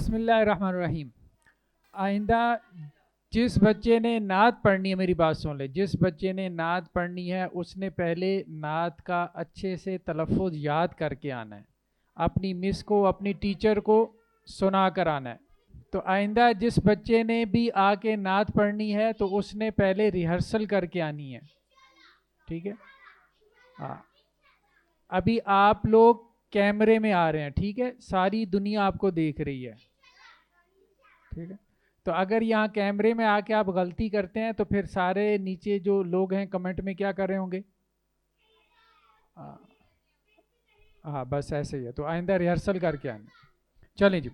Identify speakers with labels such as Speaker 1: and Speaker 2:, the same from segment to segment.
Speaker 1: बिस्मिल्लाहिर्रहमानिर्रहीम। आइंदा जिस बच्चे ने नात पढ़नी है, मेरी बात सुन ले। जिस बच्चे ने नात पढ़नी है उसने पहले नात का अच्छे से तलफ़ुज़ याद करके आना है, अपनी मिस को, अपनी टीचर को सुना कर आना है। तो आइंदा जिस बच्चे ने भी आके नात पढ़नी है तो उसने पहले रिहर्सल करके आनी है, ठीक है। हाँ, अभी आप लोग कैमरे में आ रहे हैं, ठीक है, सारी दुनिया आपको देख रही है, ठीक है। तो अगर यहाँ कैमरे में आके आप गलती करते हैं तो फिर सारे नीचे जो लोग हैं कमेंट में क्या कर रहे होंगे। हाँ हाँ, बस ऐसे ही है। तो आइंदा रिहर्सल करके आना। चलें जी,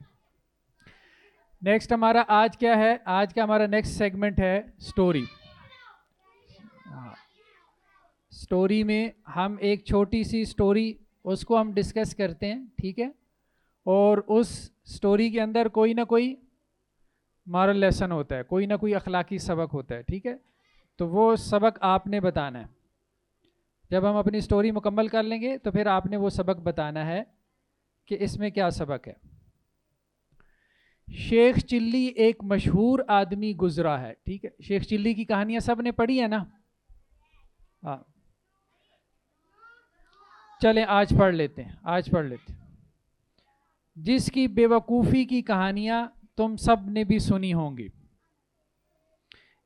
Speaker 1: नेक्स्ट हमारा आज क्या है। आज का हमारा नेक्स्ट सेगमेंट है स्टोरी। हाँ, स्टोरी में हम एक छोटी सी स्टोरी उसको हम डिस्कस करते हैं, ठीक है। और उस स्टोरी के अंदर कोई ना कोई मॉरल लेसन होता है, कोई ना कोई अखलाकी सबक होता है, ठीक है। तो वो सबक आपने बताना है। जब हम अपनी स्टोरी मुकम्मल कर लेंगे तो फिर आपने वो सबक बताना है कि इसमें क्या सबक है। शेख चिल्ली एक मशहूर आदमी गुजरा है, ठीक है। शेख चिल्ली की कहानियां सब ने पढ़ी है ना। हाँ, चलें आज पढ़ लेते हैं, आज पढ़ लेते हैं। जिसकी बेवकूफ़ी की कहानियां तुम सब ने भी सुनी होंगी।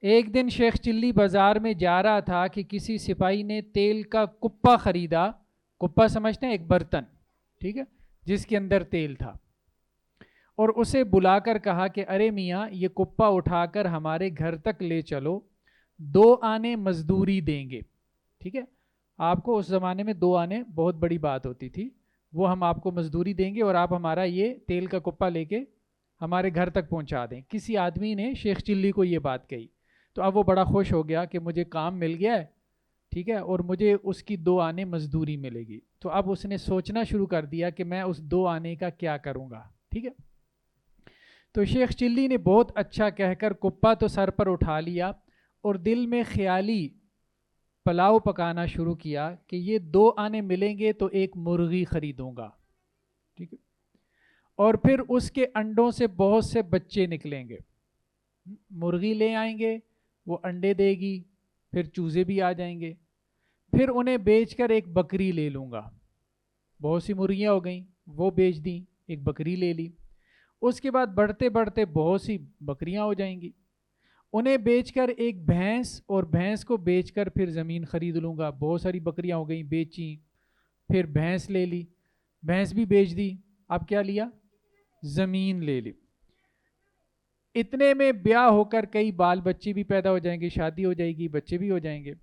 Speaker 1: एक दिन शेख चिल्ली बाजार में जा रहा था कि किसी सिपाही ने तेल का कुप्पा खरीदा। कुप्पा समझते हैं, एक बर्तन, ठीक है, जिसके अंदर तेल था। और उसे बुलाकर कहा कि अरे मियाँ, ये कुप्पा उठाकर हमारे घर तक ले चलो, 2 आने मजदूरी देंगे, ठीक है। आपको उस ज़माने में 2 आने बहुत बड़ी बात होती थी। वो हम आपको मजदूरी देंगे और आप हमारा ये तेल का कुप्पा लेके हमारे घर तक पहुंचा दें। किसी आदमी ने शेख चिल्ली को ये बात कही। तो अब वो बड़ा खुश हो गया कि मुझे काम मिल गया है, ठीक है, और मुझे उसकी 2 आने मजदूरी मिलेगी। तो अब उसने सोचना शुरू कर दिया कि मैं उस 2 आने का क्या करूँगा, ठीक है। तो शेख चिल्ली ने बहुत अच्छा कहकर कुप्पा तो सर पर उठा लिया और दिल में ख्याली पुलाव पकाना शुरू किया कि ये 2 आने मिलेंगे तो एक मुर्गी खरीदूंगा, ठीक है, और फिर उसके अंडों से बहुत से बच्चे निकलेंगे। मुर्गी ले आएंगे, वो अंडे देगी, फिर चूजे भी आ जाएंगे। फिर उन्हें बेचकर एक बकरी ले लूँगा। बहुत सी मुर्गियाँ हो गई, वो बेच दी, एक बकरी ले ली। उसके बाद बढ़ते बढ़ते बहुत सी बकरियाँ हो जाएंगी। उन्हें बेचकर एक भैंस, और भैंस को बेचकर फिर ज़मीन खरीद लूँगा। बहुत सारी बकरियाँ हो गई, बेची, फिर भैंस ले ली, भैंस भी बेच दी। अब क्या लिया, ज़मीन ले ली। इतने में ब्याह होकर कई बाल बच्चे भी पैदा हो जाएंगे, शादी हो जाएगी, बच्चे भी हो जाएंगे।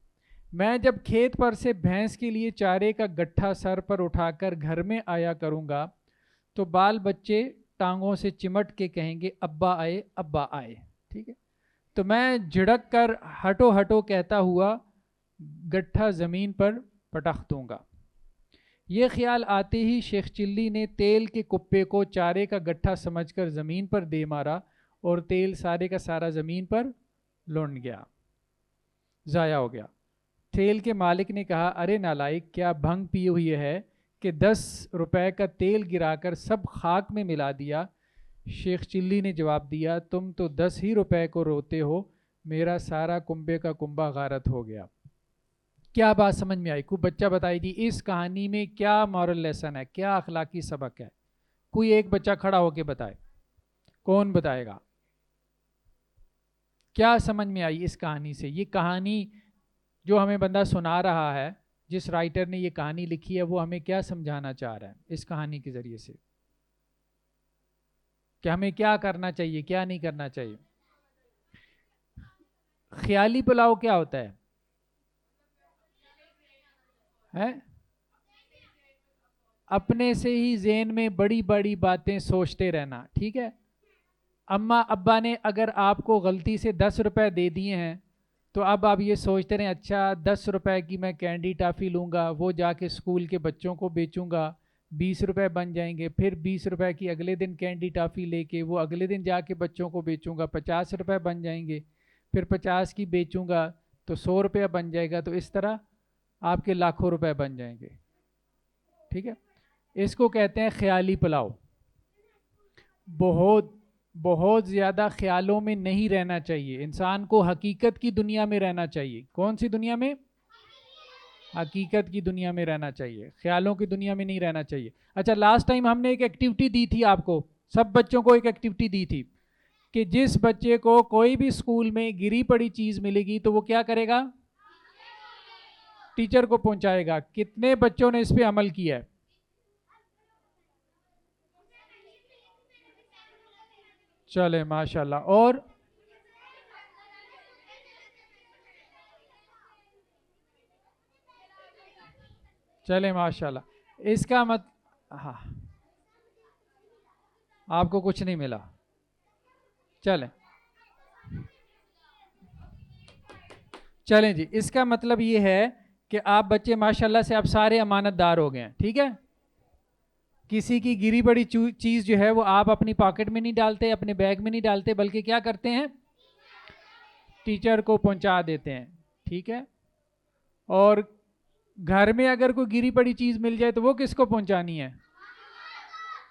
Speaker 1: मैं जब खेत पर से भैंस के लिए चारे का गट्ठा सर पर उठाकर घर में आया करूँगा तो बाल बच्चे टांगों से चिमट के कहेंगे अब्बा आए, अब्बा आए, ठीक है। तो मैं झिड़क कर हटो हटो कहता हुआ गट्ठा ज़मीन पर पटक दूंगा। ये ख्याल आते ही शेख चिल्ली ने तेल के कुप्पे को चारे का गट्ठा समझकर ज़मीन पर दे मारा और तेल सारे का सारा ज़मीन पर लुढ़क गया, ज़ाया हो गया। तेल के मालिक ने कहा, अरे नालायक, क्या भंग पी हुई है कि 10 रुपए का तेल गिराकर सब खाक में मिला दिया। शेख चिल्ली ने जवाब दिया, तुम तो 10 ही रुपए को रोते हो, मेरा सारा कुंबे का कुंबा गारत हो गया। क्या बात समझ में आई? कोई बच्चा बताई थी इस कहानी में क्या मॉरल लेसन है, क्या अखलाकी सबक है? कोई एक बच्चा खड़ा होके बताए, कौन बताएगा? क्या समझ में आई इस कहानी से? ये कहानी जो हमें बंदा सुना रहा है, जिस राइटर ने ये कहानी लिखी है, वो हमें क्या समझाना चाह रहा है इस कहानी के जरिए से? कि हमें क्या करना चाहिए, क्या नहीं करना चाहिए? ख्याली पुलाव क्या होता है? हैं? अपने से ही ज़हन में बड़ी बड़ी बातें सोचते रहना, ठीक है। अम्मा अब्बा ने अगर आपको गलती से 10 रुपए दे दिए हैं तो अब आप ये सोचते रहें, अच्छा 10 रुपए की मैं कैंडी टॉफ़ी लूँगा, वो जाके स्कूल के बच्चों को बेचूँगा, 20 रुपए बन जाएंगे। फिर 20 रुपए की अगले दिन कैंडी टॉफ़ी लेके वो अगले दिन जाके बच्चों को बेचूँगा, 50 रुपए बन जाएंगे। फिर 50 की बेचूँगा तो 100 रुपया बन जाएगा। तो इस तरह आपके लाखों रुपए बन जाएंगे, ठीक है। इसको कहते हैं ख्याली पुलाव। बहुत बहुत ज़्यादा ख्यालों में नहीं रहना चाहिए, इंसान को हकीकत की दुनिया में रहना चाहिए। कौन सी दुनिया में? हकीकत की दुनिया में रहना चाहिए, ख्यालों की दुनिया में नहीं रहना चाहिए। अच्छा, लास्ट टाइम हमने एक एक्टिविटी दी थी आपको, सब बच्चों को एक एक्टिविटी दी थी कि जिस बच्चे को कोई भी स्कूल में गिरी पड़ी चीज़ मिलेगी तो वो क्या करेगा? टीचर को पहुंचाएगा। कितने बच्चों ने इस पे अमल किया है? चले माशाल्लाह। और चले माशाल्लाह। इसका मत हाँ, आपको कुछ नहीं मिला। चलें चलें जी, इसका मतलब ये है कि आप बच्चे माशाल्लाह से आप सारे अमानतदार हो गए हैं, ठीक है। किसी की गिरी पड़ी चीज़ जो है वो आप अपनी पॉकेट में नहीं डालते, अपने बैग में नहीं डालते, बल्कि क्या करते हैं? टीचर को पहुंचा देते हैं, ठीक है। और घर में अगर कोई गिरी पड़ी चीज़ मिल जाए तो वो किसको पहुंचानी है?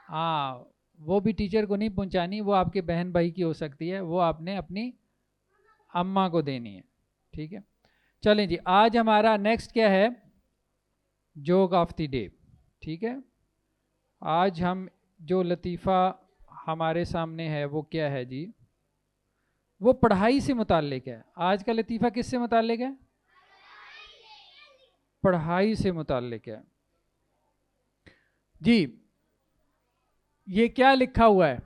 Speaker 1: हाँ, वो भी टीचर को नहीं पहुंचानी, वो आपके बहन भाई की हो सकती है, वो आपने अपनी अम्मा को देनी है, ठीक है। चलें जी, आज हमारा नेक्स्ट क्या है? जोक ऑफ द डे, ठीक है। आज हम जो लतीफ़ा हमारे सामने है वो क्या है जी? वो पढ़ाई से मुताल्लिक है। आज का लतीफ़ा किससे मुताल्लिक है? पढ़ाई से मुताल्लिक है जी। ये क्या लिखा हुआ है?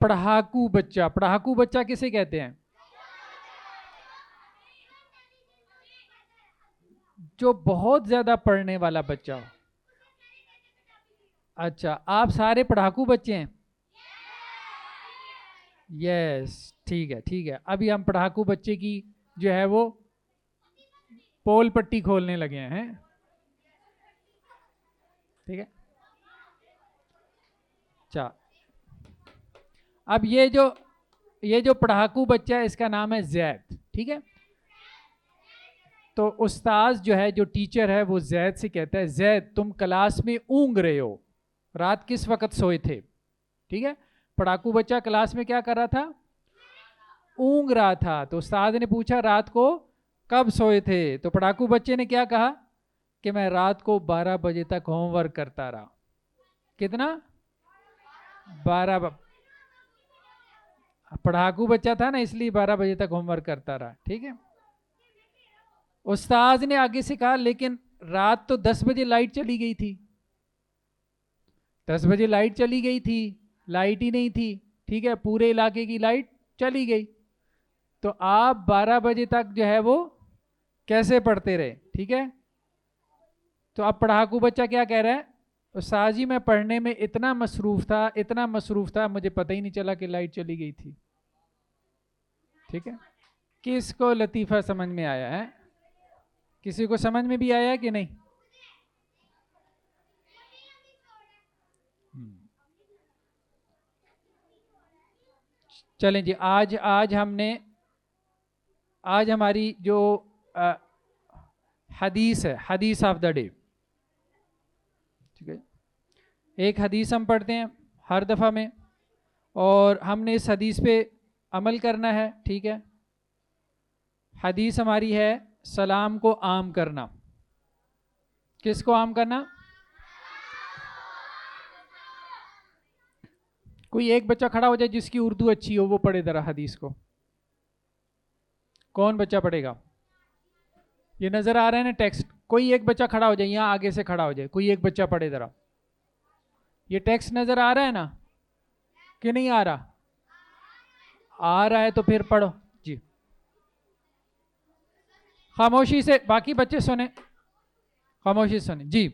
Speaker 1: पढ़ाकू बच्चा। पढ़ाकू बच्चा किसे कहते हैं? जो बहुत ज्यादा पढ़ने वाला बच्चा हो। अच्छा, आप सारे पढ़ाकू बच्चे हैं? यस, ठीक है ठीक है। अभी हम पढ़ाकू बच्चे की जो है वो पोल पट्टी खोलने लगे हैं, ठीक है। अच्छा, अब ये जो पढ़ाकू बच्चा है इसका नाम है जैद, ठीक है। तो उस्ताद जो है, जो टीचर है, वो जैद से कहता है, जैद तुम क्लास में ऊँग रहे हो, रात किस वक्त सोए थे? ठीक है। पढ़ाकू बच्चा क्लास में क्या कर रहा था? ऊँग रहा था। तो उस्ताद ने पूछा रात को कब सोए थे? तो पढ़ाकू बच्चे ने क्या कहा कि मैं रात को 12 बजे तक होमवर्क करता रहा। कितना? 12। पढ़ाकू बच्चा था ना, इसलिए 12 बजे तक होमवर्क करता रहा, ठीक है। उस्ताद ने आगे से कहा लेकिन रात तो 10 बजे लाइट चली गई थी। 10 बजे लाइट चली गई थी, लाइट ही नहीं थी, ठीक है, पूरे इलाके की लाइट चली गई। तो आप 12 बजे तक जो है वो कैसे पढ़ते रहे? ठीक है। तो अब पढ़ाकू बच्चा क्या कह रहा है? उस्ताद जी मैं पढ़ने में इतना मसरूफ था, इतना मसरूफ था, मुझे पता ही नहीं चला कि लाइट चली गई थी। ठीक है। किसको लतीफ़ा समझ में आया है? किसी को समझ में भी आया है कि नहीं? चलें जी, आज हमने आज हमारी जो अ, हदीस है, हदीस ऑफ द डे, ठीक है। एक हदीस हम पढ़ते हैं हर दफ़ा में, और हमने इस हदीस पे अमल करना है, ठीक है। हदीस हमारी है सलाम को आम करना। किसको आम करना? कोई एक बच्चा खड़ा हो जाए जिसकी उर्दू अच्छी हो, वो पढ़े जरा हदीस को। कौन बच्चा पढ़ेगा? ये नज़र आ रहा है ना टेक्स्ट? कोई एक बच्चा खड़ा हो जाए, यहाँ आगे से खड़ा हो जाए, कोई एक बच्चा पढ़े जरा। ये टेक्स्ट नज़र आ रहा है ना कि नहीं आ रहा? आ रहा है तो फिर पढ़ो जी, खामोशी से, बाकी बच्चे सुने, खामोशी से सुने जी।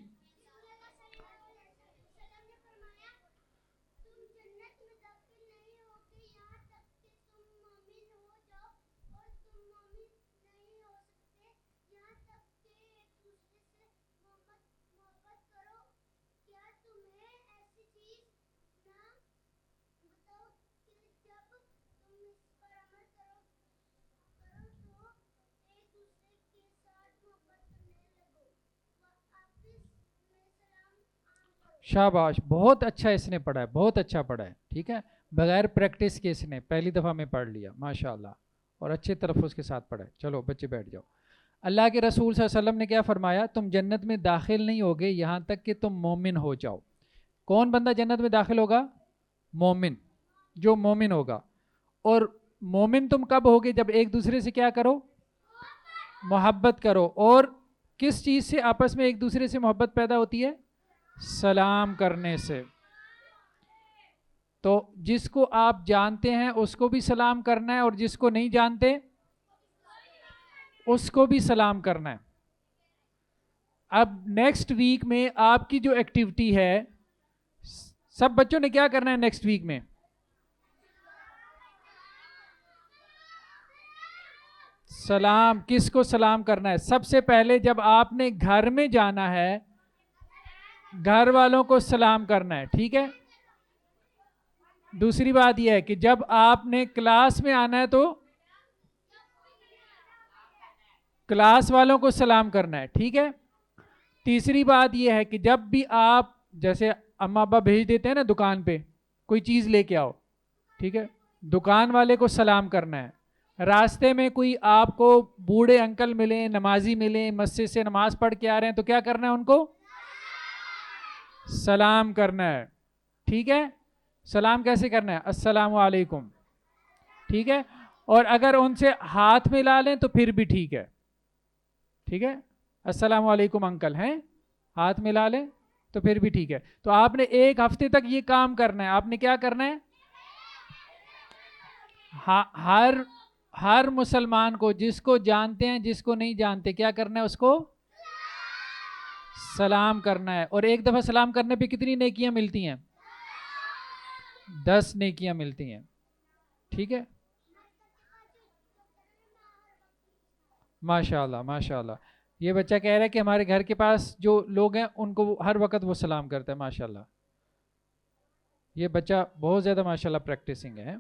Speaker 1: शाबाश, बहुत अच्छा इसने पढ़ा है, बहुत अच्छा पढ़ा है, ठीक है। बगैर प्रैक्टिस के इसने पहली दफ़ा में पढ़ लिया, माशाल्लाह, और अच्छे तरफ उसके साथ पढ़ा है। चलो बच्चे बैठ जाओ। अल्लाह के रसूल सल्लल्लाहु अलैहि वसल्लम ने क्या फरमाया, तुम जन्नत में दाखिल नहीं होगे यहाँ तक कि तुम मोमिन हो जाओ। कौन बंदा जन्नत में दाखिल होगा? मोमिन, जो मोमिन होगा। और मोमिन तुम कब होगे? जब एक दूसरे से क्या करो? मोहब्बत करो। और किस चीज़ से आपस में एक दूसरे से मोहब्बत पैदा होती है? सलाम करने से। तो जिसको आप जानते हैं उसको भी सलाम करना है, और जिसको नहीं जानते उसको भी सलाम करना है। अब नेक्स्ट वीक में आपकी जो एक्टिविटी है, सब बच्चों ने क्या करना है नेक्स्ट वीक में? सलाम। किसको सलाम करना है? सबसे पहले जब आपने घर में जाना है, घर वालों को सलाम करना है, ठीक है। दूसरी बात यह है कि जब आपने क्लास में आना है तो क्लास वालों को सलाम करना है, ठीक है। तीसरी बात यह है कि जब भी आप, जैसे अम्मा अब्बा भेज देते हैं ना दुकान पे, कोई चीज़ लेके आओ, ठीक है, दुकान वाले को सलाम करना है। रास्ते में कोई आपको बूढ़े अंकल मिले, नमाजी मिले, मस्जिद से नमाज पढ़ के आ रहे हैं, तो क्या करना है? उनको सलाम करना है, ठीक है। सलाम कैसे करना है? अस्सलामु अलैकुम, ठीक है। और अगर उनसे हाथ मिला लें तो फिर भी ठीक है, ठीक है। अस्सलामु अलैकुम अंकल हैं, हाथ मिला लें तो फिर भी ठीक है। तो आपने एक हफ्ते तक ये काम करना है। आपने क्या करना है? हर हर मुसलमान को, जिसको जानते हैं जिसको नहीं जानते, क्या करना है? उसको सलाम करना है। और एक दफ़ा सलाम करने पे कितनी नेकियां मिलती हैं? 10 नेकियां मिलती हैं, ठीक है। माशाल्लाह माशाल्लाह। ये बच्चा कह रहा है कि हमारे घर के पास जो लोग हैं उनको हर वक्त वो सलाम करता है, माशाल्लाह। ये बच्चा बहुत ज़्यादा माशाल्लाह प्रैक्टिसिंग है।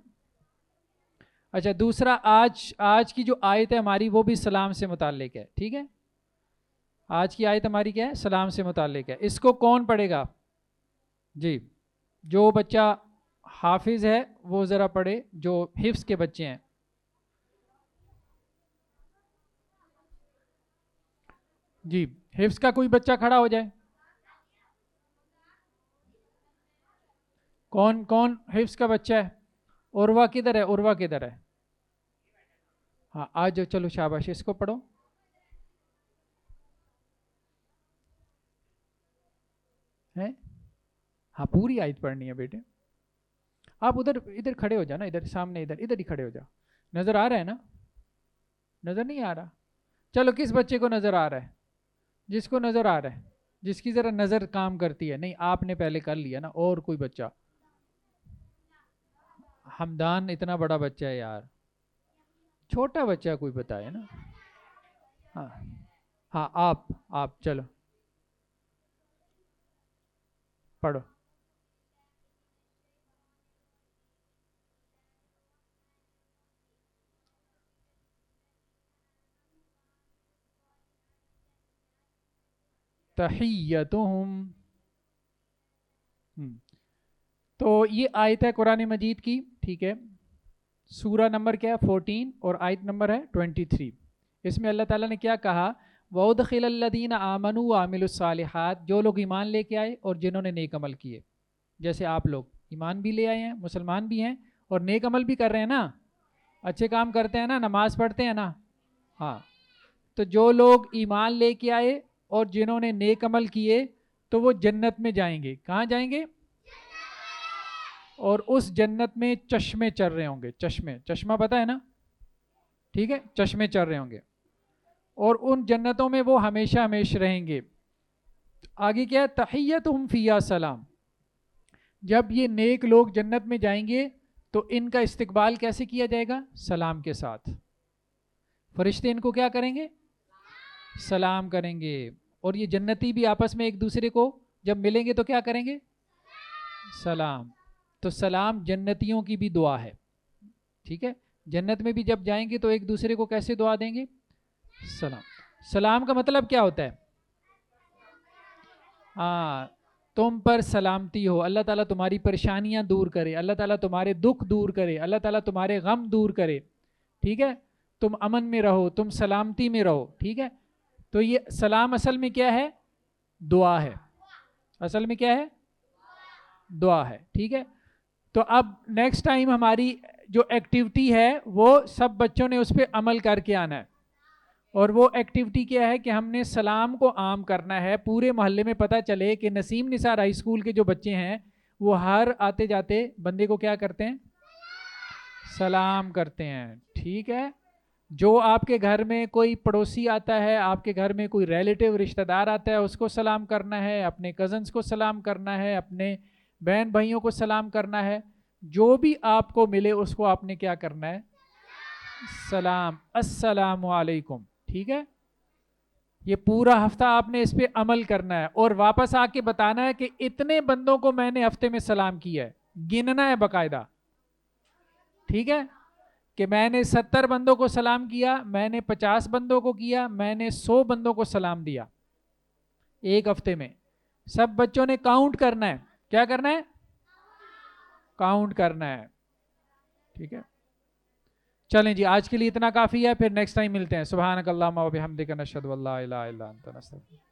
Speaker 1: अच्छा, दूसरा, आज आज की जो आयत है हमारी वो भी सलाम से मुताल्लिक है, ठीक है। आज की आयत हमारी क्या है? सलाम से मुताल्लिक है। इसको कौन पढ़ेगा? जी, जो बच्चा हाफिज है वो ज़रा पढ़े, जो हिफ्स के बच्चे हैं। जी, हिफ्स का कोई बच्चा खड़ा हो जाए। कौन कौन हिफ्स का बच्चा है? उर्वा किधर है? उर्वा किधर है? हाँ आ जाओ, चलो शाबाश, इसको पढ़ो। है? हाँ, पूरी आयत पढ़नी है बेटे। आप उधर इधर खड़े हो जाओ ना, इधर सामने, इधर इधर ही खड़े हो जाओ। नज़र आ रहा है ना? नज़र नहीं आ रहा? चलो, किस बच्चे को नज़र आ रहा है? जिसको नज़र आ रहा है, जिसकी ज़रा नज़र काम करती है। नहीं, आपने पहले कर लिया ना। और कोई बच्चा? हमदान इतना बड़ा बच्चा है यार, छोटा बच्चा कोई बताए ना। हाँ हाँ, आप चलो पढ़ो। तहियतुहुम। तो ये आयत है कुरान मजीद की, ठीक है। सूरा नंबर क्या है? 14, और आयत नंबर है 23। इसमें अल्लाह ताला ने क्या कहा? वउदखिलल्लदीन आमनु व अमिलुस्सालिहात, जो लोग ईमान लेके आए और जिन्होंने नेक अमल किए। जैसे आप लोग ईमान भी ले आए हैं, मुसलमान भी हैं, और नेक अमल भी कर रहे हैं ना, अच्छे काम करते हैं ना, नमाज पढ़ते हैं ना। हाँ, तो जो लोग ईमान लेके आए और जिन्होंने नेक अमल किए, तो वो जन्नत में जाएंगे। कहाँ जाएंगे? और उस जन्नत में चश्मे चल रहे होंगे। चश्मे, चश्मा पता है ना? ठीक है, चश्मे चल रहे होंगे, और उन जन्नतों में वो हमेशा हमेशा रहेंगे। आगे क्या है? तहियतुहुम फिया सलाम। जब ये नेक लोग जन्नत में जाएंगे तो इनका इस्तकबाल कैसे किया जाएगा? सलाम के साथ। फरिश्ते इनको क्या करेंगे? सलाम करेंगे। और ये जन्नती भी आपस में एक दूसरे को जब मिलेंगे तो क्या करेंगे? सलाम। तो सलाम जन्नतियों की भी दुआ है, ठीक है। जन्नत में भी जब जाएंगे तो एक दूसरे को कैसे दुआ देंगे? सलाम। सलाम का मतलब क्या होता है? हाँ, तुम पर सलामती हो, अल्लाह ताला तुम्हारी परेशानियां दूर करे, अल्लाह ताला तुम्हारे दुख दूर करे, अल्लाह ताला तुम्हारे गम दूर करे, ठीक है, तुम अमन में रहो, तुम सलामती में रहो, ठीक है। तो ये सलाम असल में क्या है? दुआ है, असल में क्या है? दुआ है, ठीक है। तो अब नेक्स्ट टाइम हमारी जो एक्टिविटी है वो सब बच्चों ने उस पर अमल करके आना है। और वो एक्टिविटी क्या है कि हमने सलाम को आम करना है, पूरे मोहल्ले में पता चले कि नसीम निसार हाई स्कूल के जो बच्चे हैं वो हर आते जाते बंदे को क्या करते हैं? सलाम करते हैं, ठीक है। जो आपके घर में कोई पड़ोसी आता है, आपके घर में कोई रिलेटिव रिश्तेदार आता है, उसको सलाम करना है, अपने कज़न्स को सलाम करना है, अपने बहन भाइयों को सलाम करना है, जो भी आपको मिले उसको आपने क्या करना है? सलाम, अस्सलामु अलैकुम, ठीक है। ये पूरा हफ्ता आपने इस पे अमल करना है और वापस आके बताना है कि इतने बंदों को मैंने हफ्ते में सलाम किया है, गिनना है बकायदा, ठीक है। कि मैंने 70 बंदों को सलाम किया, मैंने 50 बंदों को किया, मैंने 100 बंदों को सलाम दिया एक हफ्ते में। सब बच्चों ने काउंट करना है, क्या करना है? काउंट करना है, ठीक है। चलें जी, आज के लिए इतना काफ़ी है, फिर नेक्स्ट टाइम मिलते हैं। सुभानक अल्लाहुम्मा व बिहम्दिका नशहदु अल्ला इलाहा इल्ला अंता नस्तगफिरुक।